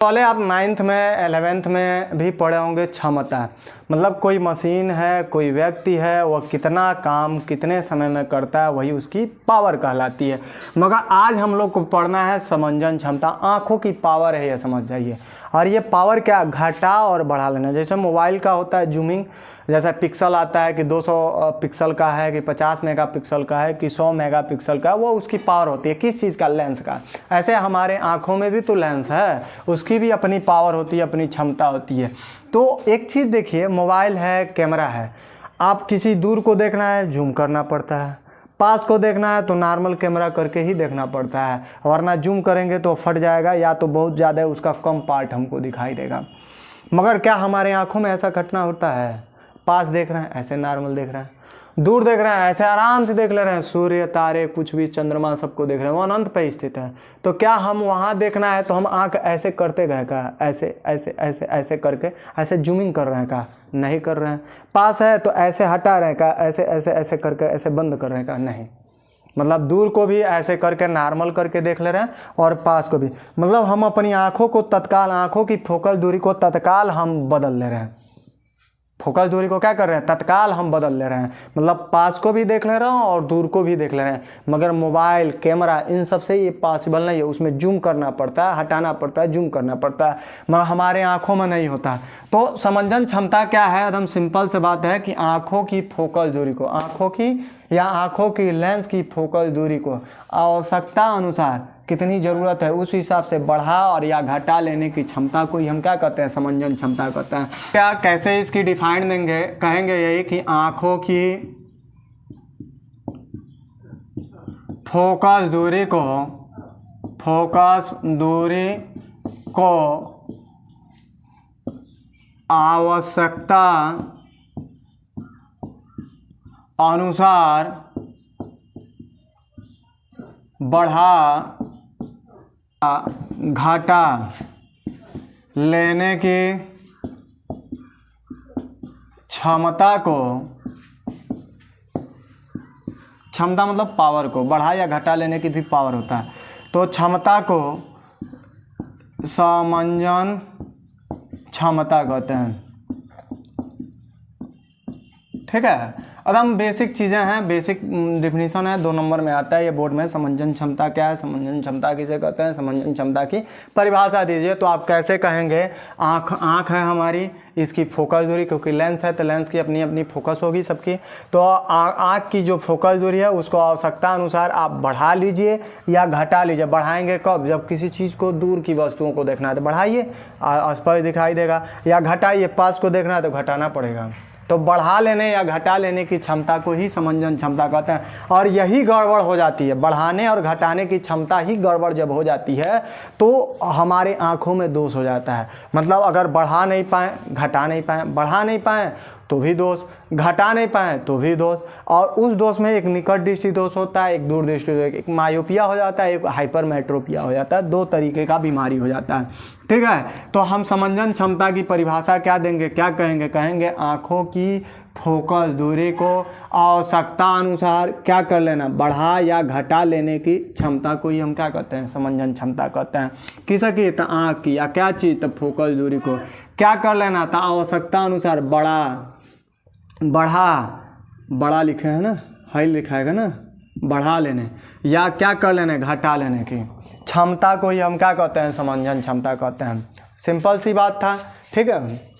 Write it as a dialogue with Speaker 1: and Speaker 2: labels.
Speaker 1: पहले आप 9th में 11th में भी पढ़े होंगे क्षमता, मतलब कोई मशीन है, कोई व्यक्ति है, वह कितना काम कितने समय में करता है, वही उसकी पावर कहलाती है। मगर आज हम लोग को पढ़ना है समंजन क्षमता। आँखों की पावर है, यह समझ जाइए। और ये पावर क्या, घटा और बढ़ा लेना। जैसे मोबाइल का होता है जूमिंग, जैसा पिक्सल आता है कि 200 पिक्सल का है, कि 50 मेगापिक्सल का है, कि 100 मेगापिक्सल का, वो उसकी पावर होती है। किस चीज़ का, लेंस का। ऐसे हमारे आँखों में भी तो लेंस है, उसकी भी अपनी पावर होती है, अपनी क्षमता होती है। तो एक चीज़ देखिए, मोबाइल है, कैमरा है, आप किसी दूर को देखना है जूम करना पड़ता है, पास को देखना है तो नॉर्मल कैमरा करके ही देखना पड़ता है, वरना जूम करेंगे तो फट जाएगा या तो बहुत ज़्यादा उसका कम पार्ट हमको दिखाई देगा। मगर क्या हमारे आँखों में ऐसा घटना होता है? पास देख रहे हैं ऐसे नॉर्मल देख रहे हैं, दूर देख रहे हैं ऐसे आराम से देख ले रहे हैं, सूर्य, तारे, कुछ भी, चंद्रमा, सबको देख रहे हैं, वो अनंत पे स्थित है। तो क्या हम वहाँ देखना है तो हम आँख ऐसे करते गए का, ऐसे ऐसे ऐसे ऐसे करके ऐसे जूमिंग कर रहे हैं का? नहीं कर रहे हैं। पास है तो ऐसे हटा रहे हैं का, ऐसे ऐसे ऐसे करके ऐसे बंद कर रहे हैं का? नहीं। मतलब दूर को भी ऐसे करके नॉर्मल करके देख ले रहे हैं और पास को भी। मतलब हम अपनी आँखों को तत्काल, आँखों की फोकल दूरी को तत्काल हम बदल ले रहे हैं। फोकस दूरी को क्या कर रहे हैं, तत्काल हम बदल ले रहे हैं। मतलब पास को भी देख ले रहे हैं और दूर को भी देख ले रहे हैं। मगर मोबाइल, कैमरा, इन सब से ये पॉसिबल नहीं है। उसमें जूम करना पड़ता है, हटाना पड़ता है, जूम करना पड़ता है, मगर हमारे आँखों में नहीं होता। तो समंजन क्षमता क्या है? एकदम सिंपल से बात है कि आँखों की फोकस दूरी को, आँखों की या आँखों की लेंस की फोकस दूरी को आवश्यकता अनुसार कितनी ज़रूरत है उस हिसाब से बढ़ा और या घटा लेने की क्षमता को ही हम क्या कहते हैं, समंजन क्षमता कहते हैं। क्या, कैसे इसकी डिफाइन देंगे? कहेंगे यही कि आँखों की फोकस दूरी को आवश्यकता अनुसार बढ़ा घटा लेने की क्षमता को, क्षमता मतलब पावर को, बढ़ा या घटा लेने की भी पावर होता है, तो क्षमता को समंजन क्षमता कहते हैं। ठीक है, एकदम बेसिक चीज़ें हैं, बेसिक डिफिनीशन है, 2 नंबर में आता है ये बोर्ड में। समंजन क्षमता क्या है, समंजन क्षमता किसे कहते हैं, समंजन क्षमता की परिभाषा दीजिए। तो आप कैसे कहेंगे, आँख है हमारी, इसकी फोकस दूरी, क्योंकि लेंस है तो लेंस की अपनी अपनी फोकस होगी सबकी। तो आँख की जो फोकस दूरी है उसको आवश्यकता अनुसार आप बढ़ा लीजिए या घटा लीजिए। बढ़ाएंगे कब? जब किसी चीज़ को, दूर की वस्तुओं को देखना है तो बढ़ाइए, स्पष्ट दिखाई देगा, या घटाइए, पास को देखना है तो घटाना पड़ेगा। तो बढ़ा लेने या घटा लेने की क्षमता को ही समंजन क्षमता कहते हैं। और यही गड़बड़ हो जाती है, बढ़ाने और घटाने की क्षमता ही गड़बड़ जब हो जाती है तो हमारे आँखों में दोष हो जाता है। मतलब अगर बढ़ा नहीं पाएँ, घटा नहीं पाएँ, बढ़ा नहीं पाएँ तो भी दोष, घटा नहीं पाएँ तो भी दोष। और उस दोष में एक निकट दृष्टि दोष होता है, एक दूर दृष्टि, एक मायोपिया हो जाता है, एक हाइपरमेट्रोपिया हो जाता है। 2 तरीके का बीमारी हो जाता है। ठीक है, तो हम समंजन क्षमता की परिभाषा क्या देंगे, क्या कहेंगे? कहेंगे आँखों की फोकस दूरी को आवश्यकता अनुसार क्या कर लेना, बढ़ा या घटा लेने की क्षमता को ही हम क्या कहते हैं, समंजन क्षमता कहते हैं। किसकी? तो आँख की, या क्या चीज़? तो फोकस दूरी को क्या कर लेना था, आवश्यकता अनुसार बड़ा लिखे है ना, हाई लिखाएगा ना, बढ़ा लेने या क्या कर लेने, घटा लेने की क्षमता को ही हम क्या कहते हैं, समंजन क्षमता कहते हैं। सिंपल सी बात था। ठीक है।